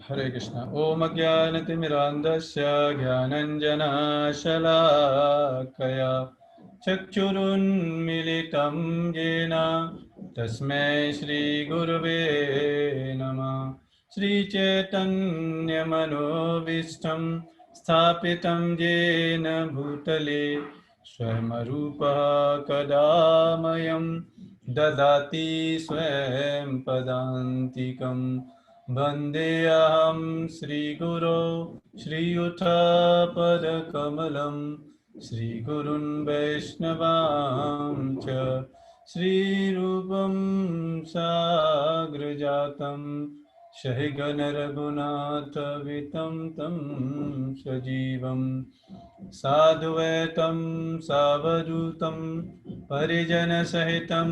हरे कृष्णा। ओम अज्ञानतिमिरान्धस्य ज्ञानञ्जनशलाकया चक्षुरुन्मीलितं येन तस्मै श्रीगुरुवे नमः। श्रीचैतन्यमनोभीष्टं स्थापितं येन भूतले स्वयंरूपः कदा मह्यं ददाति स्वयं पदान्तिकम्। वन्देऽहं श्रीगुरो श्रीयुतापदकमलं श्रीगुरुन् वैष्णवांश्च श्रीरूपं साग्रजातं सहिगणरघुनाथवितं तं सजीवं साद्वैतं सावधूतं परिजनसहितं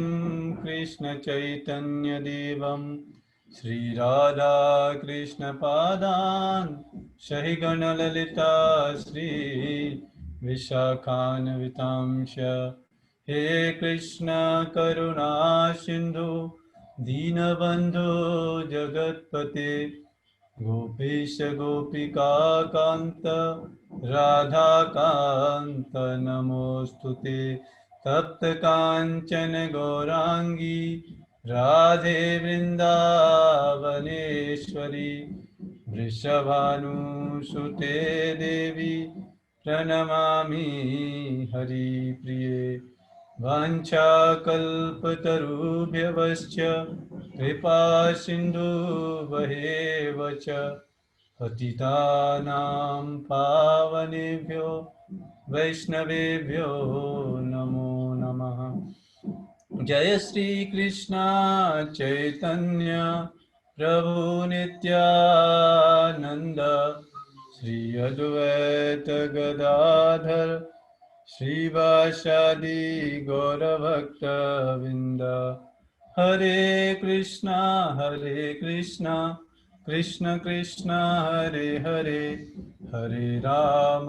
कृष्णचैतन्यदेवं श्रीराधा कृष्ण पादान् सहिगणललिता श्री विशाखान्वितांश। हे कृष्ण करुणा सिंधु दीनबंधु जगत्पते गोपीश गोपिका कांत राधा कांत नमोस्तुते। तप्त कांचन गौरांगी राधे वृंदावनेश्वरी वृषभानुसुते देवी प्रणमामि हरिप्रिये। वाञ्छाकल्पतरुभ्यश्च कृपा सिन्धुभ्येव च पतितानां पावनेभ्यो वैष्णवेभ्यो नमो नमः। जय श्री कृष्ण चैतन्य प्रभु नित्यानंद श्री अद्वैत गदाधर श्रीवासादि गौरभक्तवृंद। हरे कृष्णा कृष्ण कृष्ण हरे हरे, हरे राम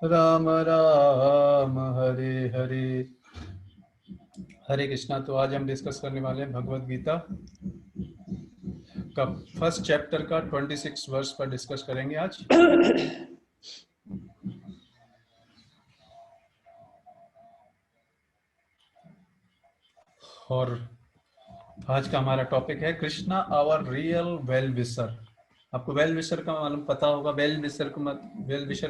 राम राम हरे हरे। हरे कृष्णा। तो आज हम डिस्कस करने वाले हैं भगवत गीता का फर्स्ट चैप्टर का 26 वर्ष पर डिस्कस करेंगे आज। और आज का हमारा टॉपिक है Krishna our real well wisher. आपको वेल विशर का मालूम पता होगा। वेल विशर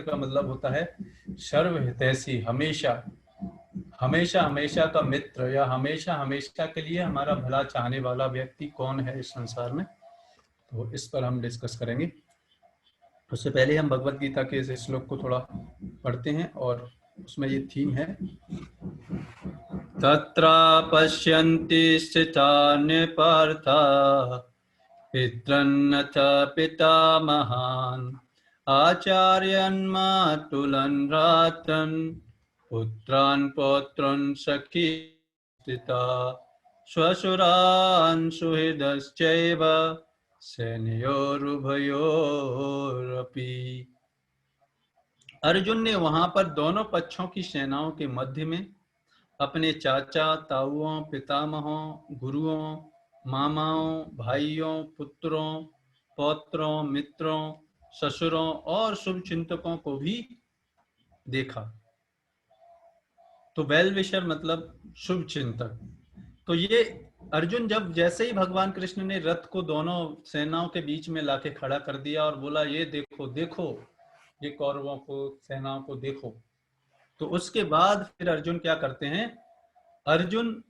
का मतलब होता है सर्वहितैषी, हमेशा हमेशा हमेशा का मित्र, या हमेशा हमेशा के लिए हमारा भला चाहने वाला व्यक्ति कौन है इस संसार में। तो इस पर हम डिस्कस करेंगे। उससे पहले हम भगवत गीता के इस श्लोक को थोड़ा पढ़ते हैं और उसमें ये थीम है। तत्र पश्यन्ति स्थितान् पार्था पितरन्नथ पितामहान् आचार्यान् मातुलान् भ्रातॄन् पुत्रान् पौत्रान् सखी स्थिता श्वशुरान् सुहृदश्चैव सेनयोरुभयोरपि। अर्जुन ने वहां पर दोनों पक्षों की सेनाओं के मध्य में अपने चाचा, ताऊओं, पितामहों, गुरुओं, मामाओं, भाइयों, पुत्रों, पौत्रों, मित्रों, ससुरों और शुभचिंतकों को भी देखा। तो वेल विशर मतलब शुभ चिंतक। तो ये अर्जुन जब जैसे ही भगवान कृष्ण ने रथ को दोनों सेनाओं के बीच में लाके खड़ा कर दिया और बोला ये देखो देखो ये कौरवों को, सेनाओं को देखो, तो उसके बाद फिर अर्जुन क्या करते हैं। अर्जुन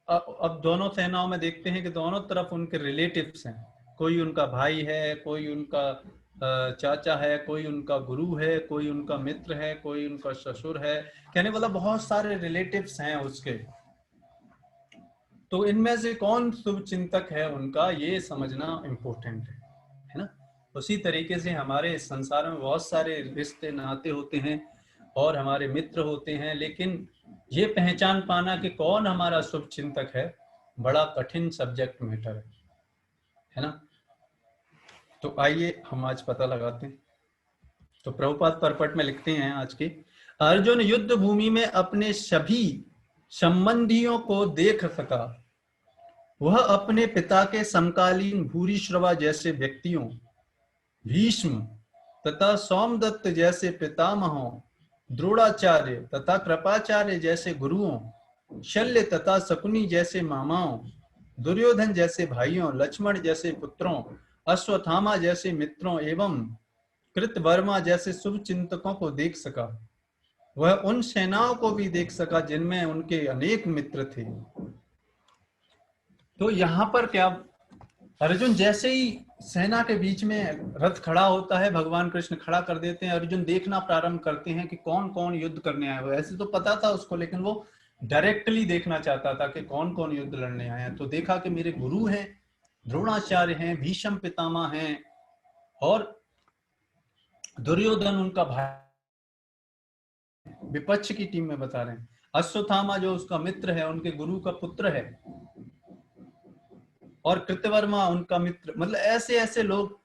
अब दोनों सेनाओं में देखते हैं कि दोनों तरफ उनके रिलेटिव्स हैं। कोई उनका भाई है, कोई उनका चाचा है, कोई उनका गुरु है, कोई उनका मित्र है, कोई उनका ससुर है। कहने वाला बहुत सारे रिलेटिव्स हैं उसके। तो इनमें से कौन शुभ चिंतक है उनका, ये समझना इम्पोर्टेंट है ना। उसी तरीके से हमारे इस संसार में बहुत सारे रिश्ते नाते होते हैं और हमारे मित्र होते हैं, लेकिन ये पहचान पाना कि कौन हमारा शुभ चिंतक है बड़ा कठिन सब्जेक्ट मैटर है ना। तो आइए हम आज पता लगाते हैं। तो प्रभुपाद परपट में लिखते हैं आज के, अर्जुन युद्ध भूमि में अपने सभी संबंधियों को देख सका वह अपने पिता के समकालीन भूरिश्रवा जैसे व्यक्तियों, भीष्म तथा सोमदत्त जैसे पितामहों, द्रोणाचार्य तथा कृपाचार्य जैसे गुरुओं, शल्य तथा शकुनी जैसे मामाओं, दुर्योधन जैसे भाइयों, लक्ष्मण जैसे पुत्रों, अश्वत्थामा जैसे मित्रों एवं कृतवर्मा जैसे शुभ चिंतकों को देख सका। वह उन सेनाओं को भी देख सका जिनमें उनके अनेक मित्र थे। तो यहाँ पर क्या, अर्जुन जैसे ही सेना के बीच में रथ खड़ा होता है, भगवान कृष्ण खड़ा कर देते हैं, अर्जुन देखना प्रारंभ करते हैं कि कौन कौन युद्ध करने आए हुए। ऐसे तो पता था उसको, लेकिन वो डायरेक्टली देखना चाहता था कि कौन कौन युद्ध लड़ने आए हैं। तो देखा कि मेरे गुरु हैं, द्रोणाचार्य हैं, भीष्म पितामह हैं, और दुर्योधन उनका भाई, विपक्ष की टीम में बता रहे हैं, अश्वत्थामा जो उसका मित्र है, उनके गुरु का पुत्र है, और कृतवर्मा उनका मित्र। मतलब ऐसे ऐसे लोग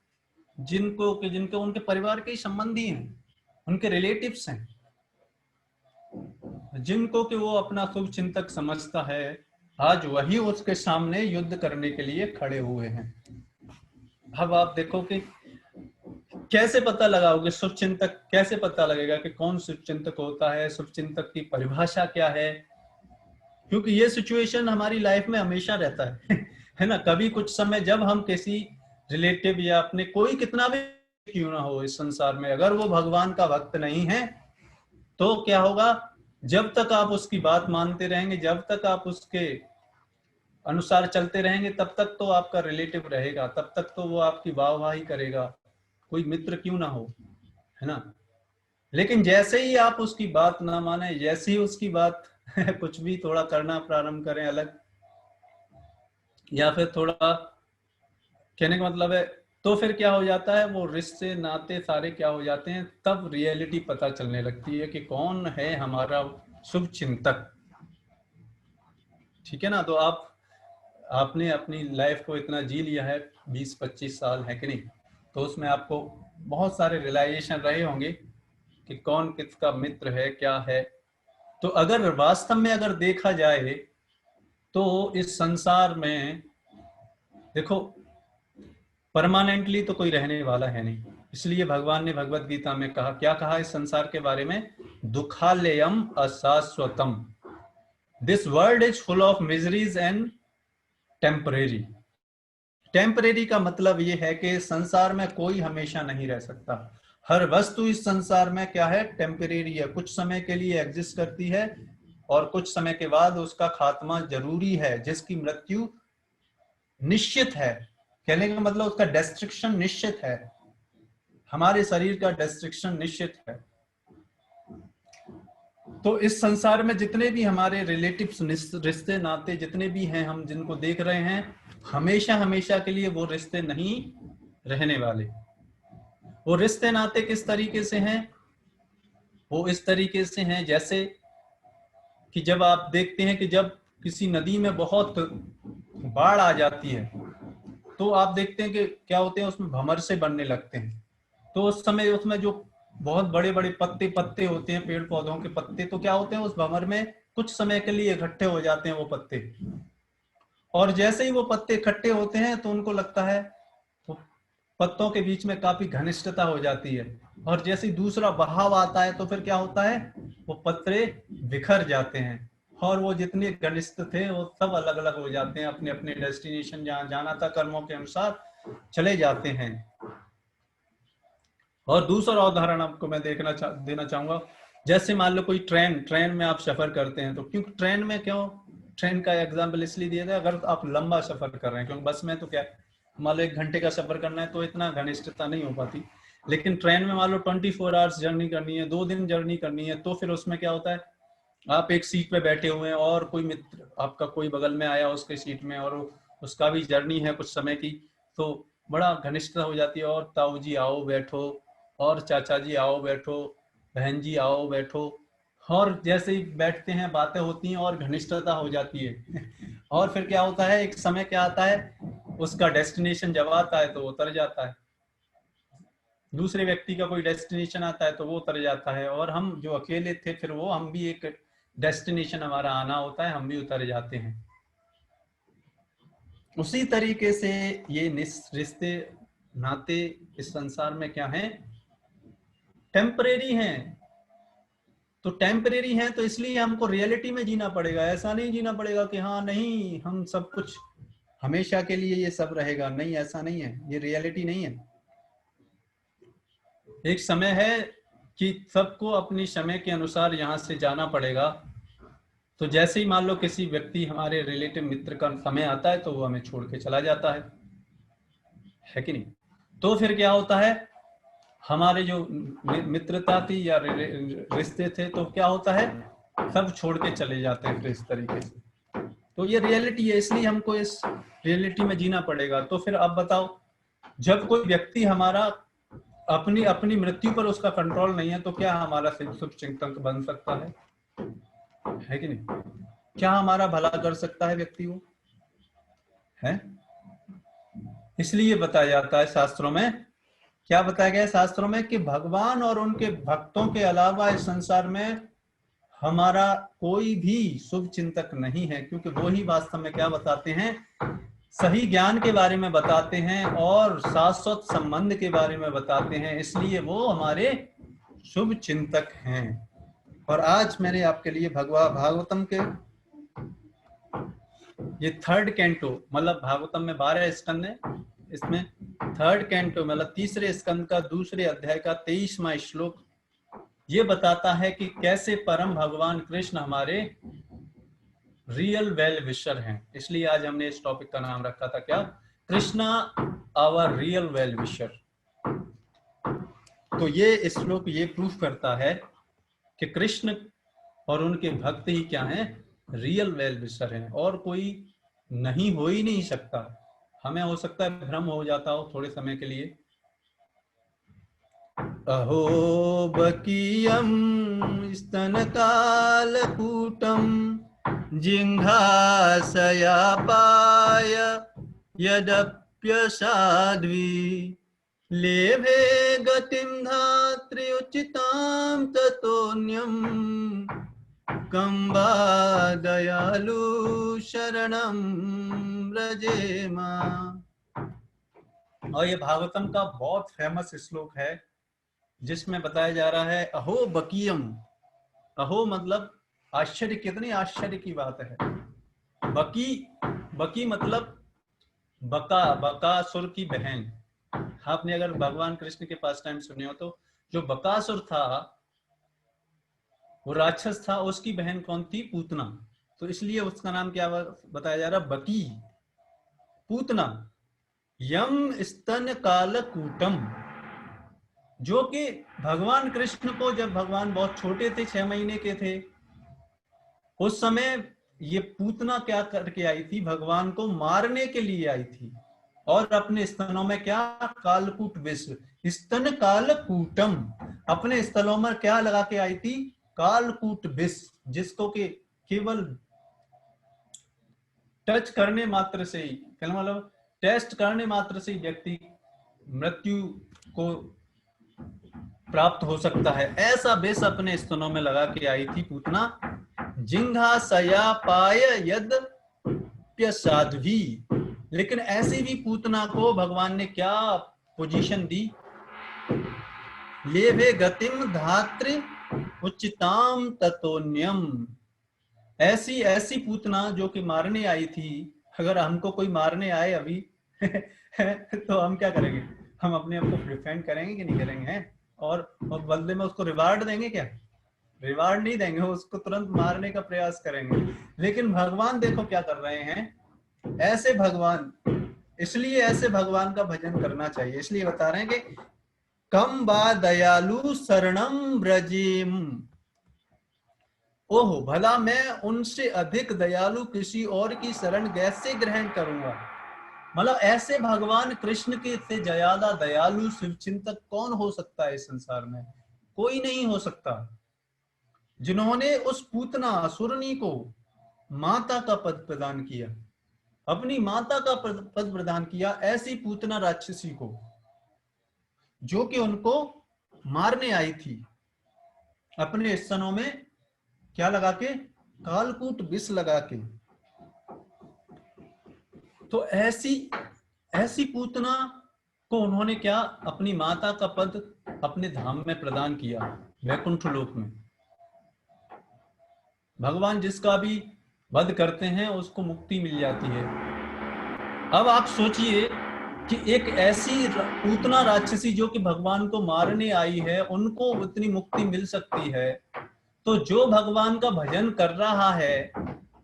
जिनको उनके परिवार के ही संबंधी हैं, उनके रिलेटिव्स हैं, जिनको कि वो अपना शुभ चिंतक समझता है, आज वही उसके सामने युद्ध करने के लिए खड़े हुए हैं। अब आप देखो कि कैसे पता लगाओगे शुभ चिंतक, कैसे पता लगेगा कि कौन शुभ चिंतक होता है, शुभ चिंतक की परिभाषा क्या है? क्योंकि ये सिचुएशन हमारी लाइफ में हमेशा रहता है है ना। कभी कुछ समय जब हम किसी रिलेटिव या अपने कोई कितना भी क्यों ना हो इस संसार में, अगर वो भगवान का भक्त नहीं है तो क्या होगा, जब तक आप उसकी बात मानते रहेंगे, जब तक आप उसके अनुसार चलते रहेंगे, तब तक तो आपका रिलेटिव रहेगा, तब तक तो वो आपकी वाहवाही करेगा, कोई मित्र क्यों ना हो, है ना। लेकिन जैसे ही आप उसकी बात ना माने, जैसे ही उसकी बात कुछ भी थोड़ा करना प्रारंभ करें अलग, या फिर थोड़ा, कहने का मतलब है, तो फिर क्या हो जाता है, वो रिश्ते नाते सारे क्या हो जाते हैं, तब रियलिटी पता चलने लगती है कि कौन है हमारा शुभ चिंतक। ठीक है ना। तो आपने अपनी लाइफ को इतना जी लिया है, 20-25 साल है कि नहीं, तो उसमें आपको बहुत सारे रियलाइजेशन रहे होंगे कि कौन किसका मित्र है, क्या है। तो अगर वास्तव में अगर देखा जाए तो इस संसार में देखो, परमानेंटली तो कोई रहने वाला है नहीं। इसलिए भगवान ने भगवत गीता में कहा, क्या कहा इस संसार के बारे में, दुखालयम अशाश्वतम, this world is full of miseries and temporary. Temporary का मतलब ये है कि संसार में कोई हमेशा नहीं रह सकता। हर वस्तु इस संसार में क्या है, टेम्परेरी है, कुछ समय के लिए एग्जिस्ट करती है और कुछ समय के बाद उसका खात्मा जरूरी है, जिसकी मृत्यु निश्चित है। कहने का मतलब उसका डिस्ट्रक्शन निश्चित है, हमारे शरीर का डिस्ट्रक्शन निश्चित है। तो इस संसार में जितने भी हमारे रिलेटिव्स, रिश्ते नाते जितने भी हैं, हम जिनको देख रहे हैं, हमेशा हमेशा के लिए वो रिश्ते नहीं रहने वाले। वो रिश्ते नाते किस तरीके से हैं, वो इस तरीके से हैं जैसे कि जब आप देखते हैं कि जब किसी नदी में बहुत बाढ़ आ जाती है, तो आप देखते हैं कि क्या होते हैं, उसमें भंवर से बनने लगते हैं। तो उस समय उसमें जो बहुत बड़े बड़े पत्ते पत्ते होते हैं, पेड़ पौधों के पत्ते, तो क्या होते हैं, उस भंवर में कुछ समय के लिए इकट्ठे हो जाते हैं वो पत्ते। और जैसे ही वो पत्ते इकट्ठे होते हैं तो उनको लगता है, तो पत्तों के बीच में काफी घनिष्ठता हो जाती है। और जैसे ही दूसरा बहाव आता है तो फिर क्या होता है, वो पत्ते बिखर जाते हैं, और वो जितने घनिष्ठ थे वो सब अलग अलग हो जाते हैं, अपने अपने डेस्टिनेशन जहां जाना था कर्मों के अनुसार चले जाते हैं। और दूसरा उदाहरण आपको मैं देना चाहूंगा, जैसे मान लो कोई ट्रेन में आप सफर करते हैं, तो क्योंकि ट्रेन में क्यों, ट्रेन का एग्जाम्पल इसलिए दिया था, अगर आप लंबा सफर कर रहे हैं, क्योंकि बस में तो क्या, मान लो 1 घंटे का सफर करना है तो इतना घनिष्ठता नहीं हो पाती। लेकिन ट्रेन में मान लो 24 आवर्स जर्नी करनी है, 2 दिन जर्नी करनी है, तो फिर उसमें क्या होता है, आप एक सीट पे बैठे हुए हैं और कोई मित्र आपका कोई बगल में आया उसके सीट में, और उसका भी जर्नी है कुछ समय की, तो बड़ा घनिष्ठता हो जाती है, और ताऊ जी आओ बैठो, और चाचा जी आओ बैठो, बहन जी आओ बैठो, और जैसे ही बैठते हैं बातें होती हैं और घनिष्ठता हो जाती है और फिर क्या होता है, एक समय क्या आता है, उसका डेस्टिनेशन जब आता है तो वो उतर जाता है, दूसरे व्यक्ति का कोई डेस्टिनेशन आता है तो वो उतर जाता है, और हम जो अकेले थे फिर वो, हम भी एक डेस्टिनेशन हमारा आना होता है, हम भी उतर जाते हैं। उसी तरीके से ये रिश्ते नाते इस संसार में क्या हैं, टेम्परेरी हैं। तो टेम्परेरी हैं तो इसलिए हमको रियलिटी में जीना पड़ेगा। ऐसा नहीं जीना पड़ेगा कि हाँ नहीं हम सब कुछ हमेशा के लिए ये सब रहेगा, नहीं ऐसा नहीं है, ये रियलिटी नहीं है। एक समय है कि सबको अपनी समय के अनुसार यहाँ से जाना पड़ेगा। तो जैसे ही मान लो किसी व्यक्ति हमारे रिलेटिव मित्र का समय आता है तो वो हमें छोड़ के चला जाता है कि नहीं। तो फिर क्या होता है, हमारे जो मित्रता थी या रिश्ते थे तो क्या होता है, सब छोड़ के चले जाते हैं फिर इस तरीके से। तो ये रियलिटी है, इसलिए हमको इस रियलिटी में जीना पड़ेगा। तो फिर अब बताओ, जब कोई व्यक्ति हमारा अपनी अपनी मृत्यु पर उसका कंट्रोल नहीं है तो क्या हमारा शुभ चिंतक बन सकता है कि नहीं? क्या हमारा भला कर सकता है व्यक्ति वो, है? इसलिए बताया जाता है शास्त्रों में, क्या बताया गया है शास्त्रों में, कि भगवान और उनके भक्तों के अलावा इस संसार में हमारा कोई भी शुभ चिंतक नहीं है, क्योंकि वो ही वास्तव में क्या बताते हैं, सही ज्ञान के बारे में बताते हैं और शाश्वत संबंध के बारे में बताते हैं, इसलिए वो हमारे शुभ चिंतक हैं। और आज मैंने आपके लिए भागवतम के ये थर्ड कैंटो, मतलब भागवतम में 12 स्कंद है, इसमें थर्ड कैंटो मतलब तीसरे स्कंद का दूसरे अध्याय का 23वां श्लोक ये बताता है कि कैसे परम भगवान कृष्ण हमारे रियल वेल विशर हैं। इसलिए आज हमने इस टॉपिक का नाम रखा था क्या, Krishna our real well wisher. तो ये श्लोक ये प्रूफ करता है कि कृष्ण और उनके भक्त ही क्या हैं, रियल वेल विशर हैं, और कोई नहीं हो ही नहीं सकता। हमें हो सकता है भ्रम हो जाता हो थोड़े समय के लिए। अहो बकीयम स्तनकालकूटम जिघ्रासयापाय यदप्यसाध्वी लेभे गतिं धात्री उचितां ततोऽन्यं कं वा दयालु शरणं व्रजेमा। और ये भागवतम का बहुत फेमस श्लोक है जिसमें बताया जा रहा है अहो बकीयम। अहो मतलब आश्चर्य, कितनी आश्चर्य की बात है। बकी, बकी मतलब बकासुर की बहन। आपने अगर भगवान कृष्ण के पास टाइम सुने हो तो जो बकासुर था वो राक्षस था, उसकी बहन कौन थी, पूतना। तो इसलिए उसका नाम क्या बताया जा रहा, बकी, पूतना। यम स्तन कालकूटम, जो कि भगवान कृष्ण को जब भगवान बहुत छोटे थे, 6 महीने के थे, उस समय ये पूतना क्या करके आई थी, भगवान को मारने के लिए आई थी। और अपने स्तनों में क्या, कालकूट विष, स्तन कालकूटम, अपने स्तनों में क्या लगा के आई थी, कालकूट विष, जिसको कि केवल टच करने मात्र से ही, मतलब टेस्ट करने मात्र से ही व्यक्ति मृत्यु को प्राप्त हो सकता है। ऐसा विष अपने स्तनों में लगा के आई थी पूतना। जिघ्रासयापाय यद्यसाध्वी, लेकिन ऐसी भी पूतना को भगवान ने क्या पोजीशन दी, लेभे गतिम धात्री उचिताम ततोन्यम। ऐसी ऐसी पूतना जो कि मारने आई थी। अगर हमको कोई मारने आए अभी तो हम क्या करेंगे, हम अपने आप को डिफेंड करेंगे कि नहीं करेंगे, हैं? और बदले में उसको रिवार्ड देंगे क्या, रिवार्ड नहीं देंगे, उसको तुरंत मारने का प्रयास करेंगे। लेकिन भगवान देखो क्या कर रहे हैं, ऐसे भगवान, इसलिए ऐसे भगवान का भजन करना चाहिए। इसलिए बता रहे हैं कि कम बा दयालु शरणम ब्रजीम, ओहो भला मैं उनसे अधिक दयालु किसी और की शरण कैसे ग्रहण करूंगा। मतलब ऐसे भगवान कृष्ण के से ज्यादा दयालु शिवचिंतक कौन हो सकता है इस संसार में, कोई नहीं हो सकता। जिन्होंने उस पूतना असुरनी को माता का पद प्रदान किया, अपनी माता का पद प्रदान किया, ऐसी पूतना राक्षसी को जो कि उनको मारने आई थी, अपने स्तनों में क्या लगा के, कालकूट विष लगा के। तो ऐसी पूतना को उन्होंने क्या, अपनी माता का पद अपने धाम में प्रदान किया, वैकुंठ लोक में। भगवान जिसका भी वध करते हैं उसको मुक्ति मिल जाती है। अब आप सोचिए कि एक ऐसी पूतना राक्षसी जो कि भगवान को मारने आई है, उनको इतनी मुक्ति मिल सकती है, तो जो भगवान का भजन कर रहा है,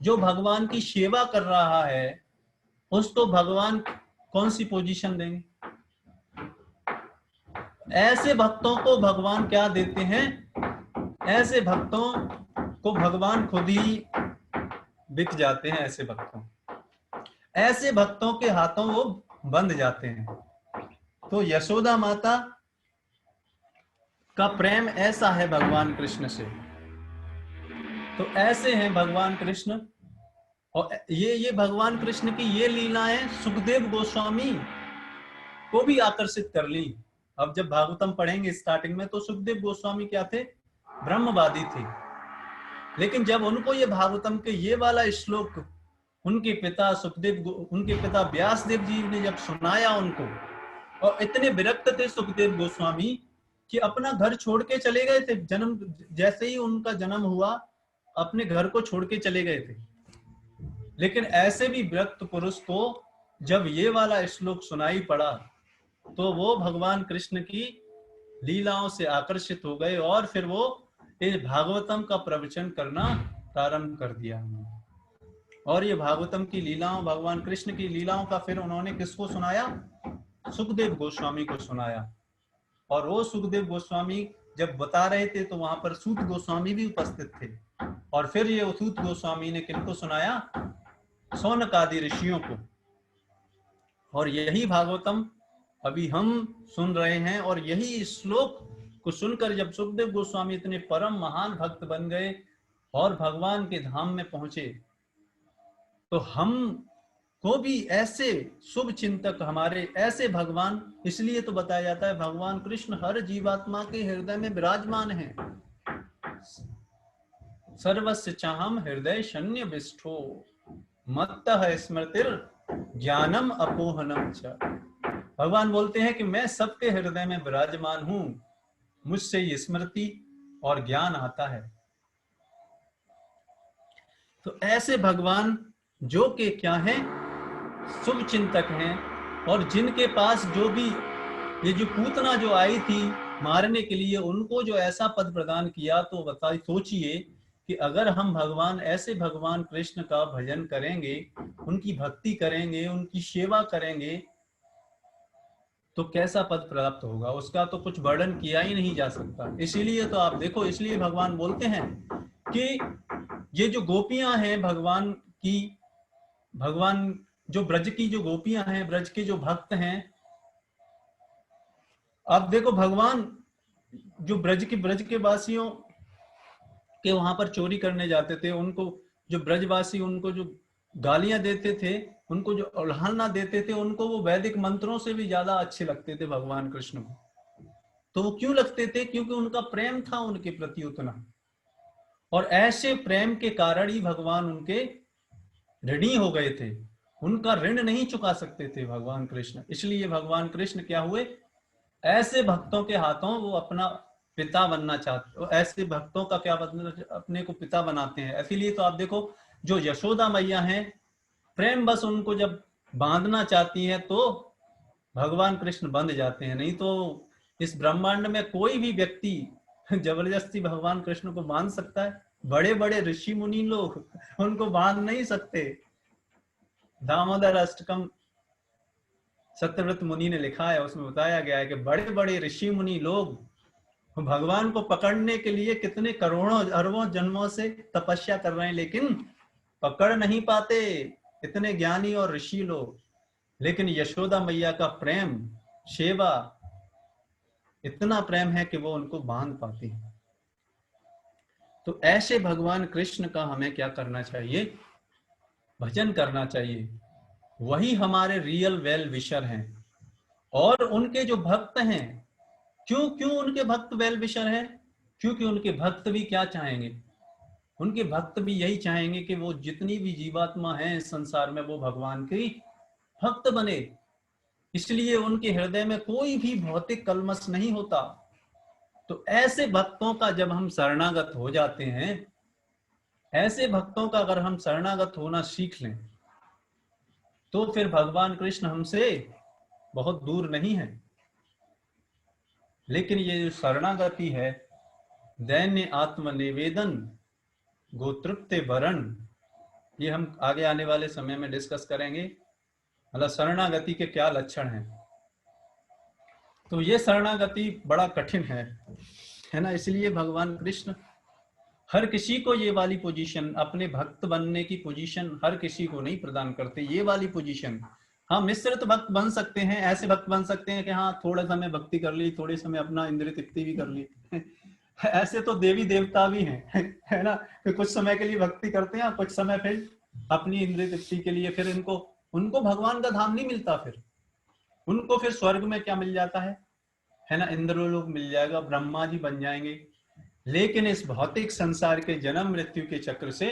जो भगवान की सेवा कर रहा है, उसको भगवान कौन सी पोजीशन देंगे? ऐसे भक्तों को भगवान क्या देते हैं? ऐसे भक्तों को भगवान खुद ही बिक जाते हैं। ऐसे भक्तों के हाथों वो बंध जाते हैं। तो यशोदा माता का प्रेम ऐसा है भगवान कृष्ण से। तो ऐसे हैं भगवान कृष्ण। और ये भगवान कृष्ण की ये लीलाएं सुखदेव गोस्वामी को भी आकर्षित कर ली। अब जब भागवतम पढ़ेंगे स्टार्टिंग में, तो सुखदेव गोस्वामी क्या थे? ब्रह्मवादी थे। लेकिन जब उनको ये भागवतम के ये वाला श्लोक उनके पिता व्यासदेव जी ने जब सुनाया उनको, और इतने विरक्त थे सुखदेव गोस्वामी कि अपना घर छोड़ के चले गए थे। जैसे ही उनका जन्म हुआ, अपने घर को छोड़ के चले गए थे। लेकिन ऐसे भी विरक्त पुरुष को जब ये वाला श्लोक सुनाई पड़ा, तो वो भगवान कृष्ण की लीलाओं से आकर्षित हो गए, और फिर वो इस भागवतम का प्रवचन करना प्रारंभ कर दिया। और ये भागवतम की लीलाओं, भगवान कृष्ण की लीलाओं का फिर उन्होंने किसको सुनाया? सुखदेव गोस्वामी को सुनाया। और वो सुखदेव गोस्वामी जब बता रहे थे, तो वहां पर सूत गोस्वामी भी उपस्थित थे। और फिर ये सूत गोस्वामी ने किनको सुनाया? शौनक आदि ऋषियों को। और यही भागवतम अभी हम सुन रहे हैं। और यही श्लोक को सुनकर जब सुखदेव गोस्वामी इतने परम महान भक्त बन गए और भगवान के धाम में पहुंचे, तो हम को भी ऐसे शुभ चिंतक, हमारे ऐसे भगवान, इसलिए तो बताया जाता है भगवान कृष्ण हर जीवात्मा के हृदय में विराजमान है। सर्वस्य चाहम हृदय शन्य विष्ठो मत्तः स्मृतिर ज्ञानम अपोहनम च। भगवान बोलते हैं कि मैं सबके हृदय में विराजमान हूं, मुझसे ये स्मृति और ज्ञान आता है। तो ऐसे भगवान जो कि क्या है? शुभ चिंतक हैं। और जिनके पास जो भी ये जो पूतना जो आई थी मारने के लिए, उनको जो ऐसा पद प्रदान किया, तो बताइए, सोचिए कि अगर हम ऐसे भगवान कृष्ण का भजन करेंगे, उनकी भक्ति करेंगे, उनकी सेवा करेंगे, तो कैसा पद प्राप्त होगा? उसका तो कुछ वर्णन किया ही नहीं जा सकता। इसीलिए तो आप देखो, इसलिए भगवान बोलते हैं कि ये जो गोपियां हैं भगवान जो ब्रज की जो गोपियां हैं, ब्रज के जो भक्त हैं, आप देखो भगवान जो ब्रज के वासियों के वहां पर चोरी करने जाते थे, उनको जो ब्रजवासी उनको जो गालियां देते थे, उनको जो अवहेलना देते थे, उनको वो वैदिक मंत्रों से भी ज्यादा अच्छे लगते थे भगवान कृष्ण को। तो वो क्यों लगते थे? क्योंकि उनका प्रेम था उनके प्रति उतना। और ऐसे प्रेम के कारण ही भगवान उनके ऋणी हो गए थे, उनका ऋण नहीं चुका सकते थे भगवान कृष्ण। इसलिए भगवान कृष्ण क्या हुए? ऐसे भक्तों के हाथों वो अपना पिता बनना चाहते, ऐसे भक्तों का क्या अपने को पिता बनाते हैं। इसीलिए तो आप देखो, जो यशोदा मैया हैं, प्रेम बस उनको जब बांधना चाहती हैं, तो भगवान कृष्ण बंध जाते हैं। नहीं तो इस ब्रह्मांड में कोई भी व्यक्ति जबरदस्ती भगवान कृष्ण को बांध सकता है? बड़े बड़े ऋषि मुनि लोग उनको बांध नहीं सकते। दामोदर अष्टकम सत्यव्रत मुनि ने लिखा है, उसमें बताया गया है कि बड़े बड़े ऋषि मुनि लोग भगवान को पकड़ने के लिए कितने करोड़ों अरबों जन्मों से तपस्या कर रहे हैं, लेकिन पकड़ नहीं पाते, इतने ज्ञानी और ऋषि लोग। लेकिन यशोदा मैया का प्रेम, सेवा, इतना प्रेम है कि वो उनको बांध पाती है। तो ऐसे भगवान कृष्ण का हमें क्या करना चाहिए? भजन करना चाहिए। वही हमारे रियल वेल विशर हैं। और उनके जो भक्त हैं, क्यों उनके भक्त वेल विशर हैं? क्योंकि उनके भक्त भी क्या चाहेंगे? उनके भक्त भी यही चाहेंगे कि वो जितनी भी जीवात्मा है इस संसार में, वो भगवान की भक्त बने, इसलिए उनके हृदय में कोई भी भौतिक कलमश नहीं होता। तो ऐसे भक्तों का जब हम शरणागत हो जाते हैं, ऐसे भक्तों का अगर हम शरणागत होना सीख लें, तो फिर भगवान कृष्ण हमसे बहुत दूर नहीं है। लेकिन ये जो शरणागति है, दैन्य आत्मनिवेदन, गोतृप्ते वरण, ये हम आगे आने वाले समय में डिस्कस करेंगे, मतलब शरणागति के क्या लक्षण हैं। तो ये शरणागति बड़ा कठिन है ना। इसलिए भगवान कृष्ण हर किसी को ये वाली पोजीशन, अपने भक्त बनने की पोजीशन हर किसी को नहीं प्रदान करते। ये वाली पोजीशन, हाँ मिश्रित भक्त बन सकते हैं, ऐसे भक्त बन सकते हैं कि हाँ थोड़ा समय भक्ति कर ली, थोड़े समय अपना इंद्रिय तृप्ति भी कर ली। ऐसे तो देवी देवता भी हैं, है ना, कि कुछ समय के लिए भक्ति करते हैं, कुछ समय फिर अपनी इंद्रिय तृप्ति के लिए, फिर उनको भगवान का धाम नहीं मिलता। फिर उनको फिर स्वर्ग में क्या मिल जाता है ना, इंद्रलोक मिल जाएगा, ब्रह्मा जी बन जाएंगे। लेकिन इस भौतिक संसार के जन्म मृत्यु के चक्र से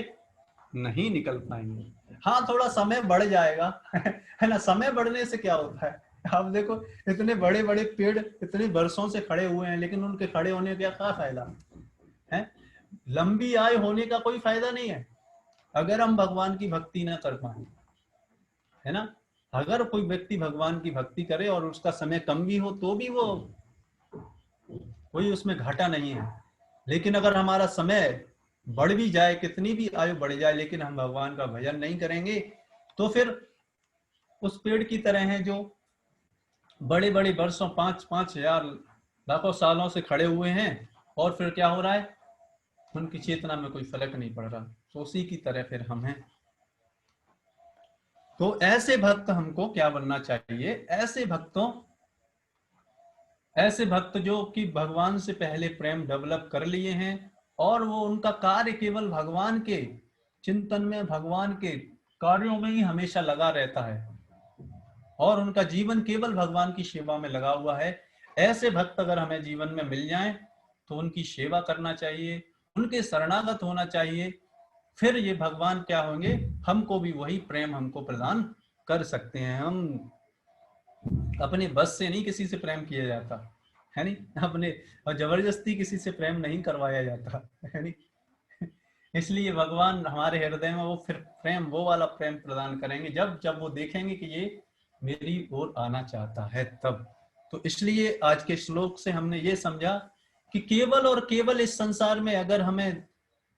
नहीं निकल पाएंगे। हाँ थोड़ा समय बढ़ जाएगा, है ना। समय बढ़ने से क्या होता है, आप देखो इतने बड़े बड़े पेड़ इतने वर्षों से खड़े हुए हैं, लेकिन उनके खड़े होने का क्या फायदा है। लंबी आयु होने का कोई फायदा नहीं है अगर हम भगवान की भक्ति ना कर पाए, है ना। अगर कोई व्यक्ति भगवान की भक्ति करे और उसका समय कम भी हो तो भी वो कोई उसमें घाटा नहीं है। लेकिन अगर हमारा समय बढ़ भी जाए, कितनी भी आयु बढ़ जाए, लेकिन हम भगवान का भजन नहीं करेंगे, तो फिर उस पेड़ की तरह हैं जो बड़े बड़े वर्षों 5,000 लाखों सालों से खड़े हुए हैं, और फिर क्या हो रहा है, उनकी चेतना में कोई फर्क नहीं पड़ रहा। तो उसी की तरह फिर हम हैं। तो ऐसे भक्त हमको क्या बनना चाहिए, ऐसे भक्त जो कि भगवान से पहले प्रेम डेवलप कर लिए हैं, और वो उनका कार्य केवल भगवान के चिंतन में, भगवान के कार्यों में ही हमेशा लगा रहता है, और उनका जीवन केवल भगवान की सेवा में लगा हुआ है। ऐसे भक्त अगर हमें जीवन में मिल जाएं तो उनकी सेवा करना चाहिए, उनके शरणागत होना चाहिए। फिर ये भगवान क्या होंगे, हमको भी वही प्रेम हमको प्रदान कर सकते हैं। हम अपने बस से नहीं किसी से प्रेम किया जाता, है नहीं, अपने और जबरदस्ती किसी से प्रेम नहीं करवाया जाता, है नहीं। इसलिए भगवान हमारे हृदय में वो फिर प्रेम, वो वाला प्रेम प्रदान करेंगे जब जब वो देखेंगे कि ये मेरी ओर आना चाहता है तब। तो इसलिए आज के श्लोक से हमने ये समझा कि केवल और केवल इस संसार में अगर हमें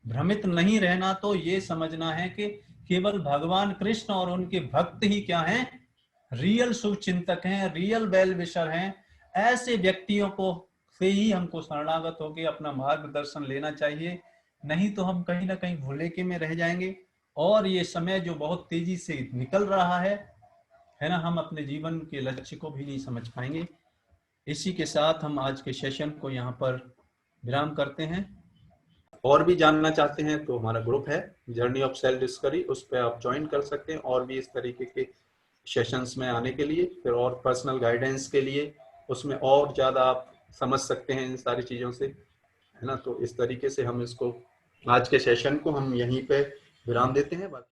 भ्रमित नहीं रहना, तो ये समझना है कि केवल भगवान कृष्ण और उनके भक्त ही क्या हैं, रियल शुभ चिंतक हैं, रियल वेल विशर हैं। ऐसे व्यक्तियों को से ही हमको शरणागत होकर अपना मार्गदर्शन लेना चाहिए। नहीं तो हम कहीं ना कहीं भूलेके में रह जाएंगे, और ये समय जो बहुत तेजी से निकल रहा है ना, हम अपने जीवन के लक्ष्य को भी नहीं समझ पाएंगे। इसी के साथ हम आज के सेशन को यहाँ पर विराम करते हैं। और भी जानना चाहते हैं तो हमारा ग्रुप है जर्नी ऑफ सेल्फ डिस्कवरी, उस पर आप ज्वाइन कर सकते हैं, और भी इस तरीके के सेशंस में आने के लिए, फिर और पर्सनल गाइडेंस के लिए, उसमें और ज़्यादा आप समझ सकते हैं इन सारी चीज़ों से, है ना। तो इस तरीके से हम इसको, आज के सेशन को हम यहीं पे विराम देते हैं।